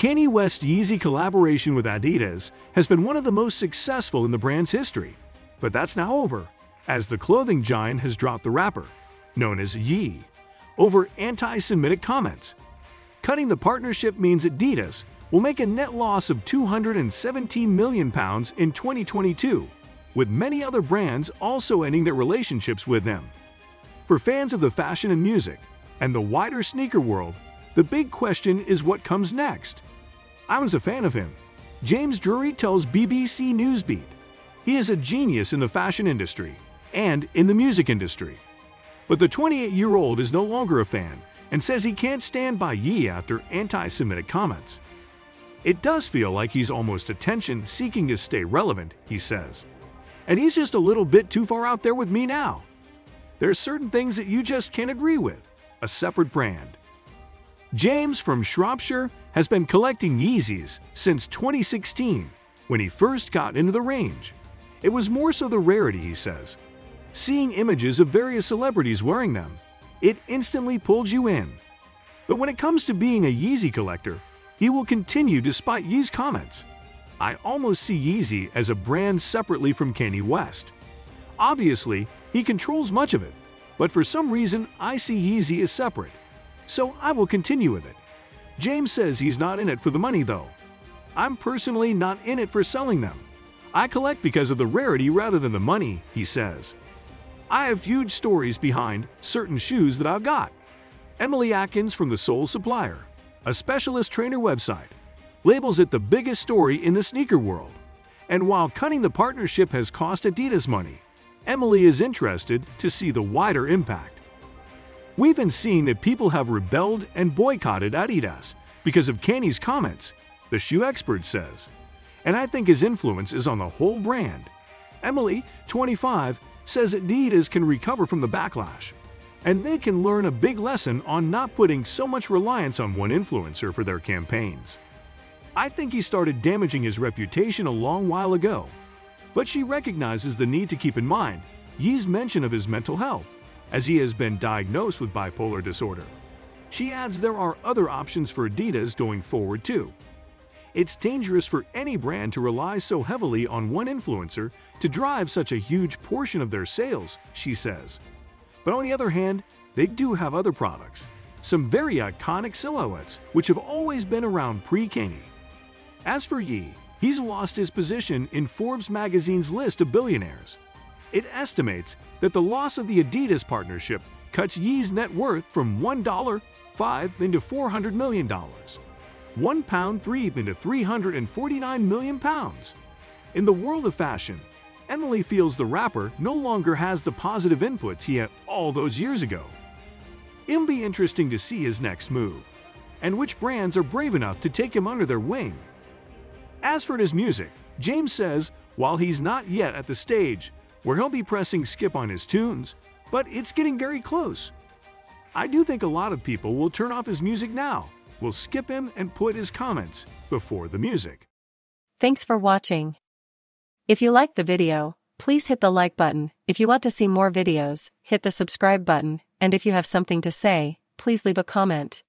Kanye West Yeezy collaboration with Adidas has been one of the most successful in the brand's history. But that's now over, as the clothing giant has dropped the rapper, known as Yee, over anti-Semitic comments. Cutting the partnership means Adidas will make a net loss of £217 million in 2022, with many other brands also ending their relationships with them. For fans of the fashion and music, and the wider sneaker world, the big question is what comes next. I was a fan of him. James Drury tells BBC Newsbeat. He is a genius in the fashion industry and in the music industry. But the 28-year-old is no longer a fan and says he can't stand by Yee after anti-Semitic comments. It does feel like he's almost attention-seeking to stay relevant, he says. And he's just a little bit too far out there with me now. There's certain things that you just can't agree with. A separate brand. James from Shropshire has been collecting Yeezys since 2016, when he first got into the range. It was more so the rarity, he says. Seeing images of various celebrities wearing them, it instantly pulls you in. But when it comes to being a Yeezy collector, he will continue despite Yee's comments. I almost see Yeezy as a brand separately from Kanye West. Obviously, he controls much of it, but for some reason I see Yeezy as separate. So I will continue with it. James says he's not in it for the money though. I'm personally not in it for selling them. I collect because of the rarity rather than the money, he says. I have huge stories behind certain shoes that I've got. Emily Atkins from the Soul Supplier, a specialist trainer website, labels it the biggest story in the sneaker world. And while cutting the partnership has cost Adidas money, Emily is interested to see the wider impact. We've been seeing that people have rebelled and boycotted Adidas because of Kanye's comments, the shoe expert says. And I think his influence is on the whole brand. Emily, 25, says Adidas can recover from the backlash, and they can learn a big lesson on not putting so much reliance on one influencer for their campaigns. I think he started damaging his reputation a long while ago, but she recognizes the need to keep in mind Yee's mention of his mental health, as he has been diagnosed with bipolar disorder. She adds there are other options for Adidas going forward too. It's dangerous for any brand to rely so heavily on one influencer to drive such a huge portion of their sales, she says. But on the other hand, they do have other products, some very iconic silhouettes which have always been around pre-Kanye. As for Yee, he's lost his position in Forbes magazine's list of billionaires. It estimates that the loss of the Adidas partnership cuts Yee's net worth from $1.5 into $400 million. £1.3 into £349 million. In the world of fashion, Emily feels the rapper no longer has the positive inputs he had all those years ago. It'll be interesting to see his next move, and which brands are brave enough to take him under their wing. As for his music, James says while he's not yet at the stage where he'll be pressing skip on his tunes, but it's getting very close. I do think a lot of people will turn off his music now, will skip him and put his comments before the music. Thanks for watching. If you liked the video, please hit the like button. If you want to see more videos, hit the subscribe button, and if you have something to say, please leave a comment.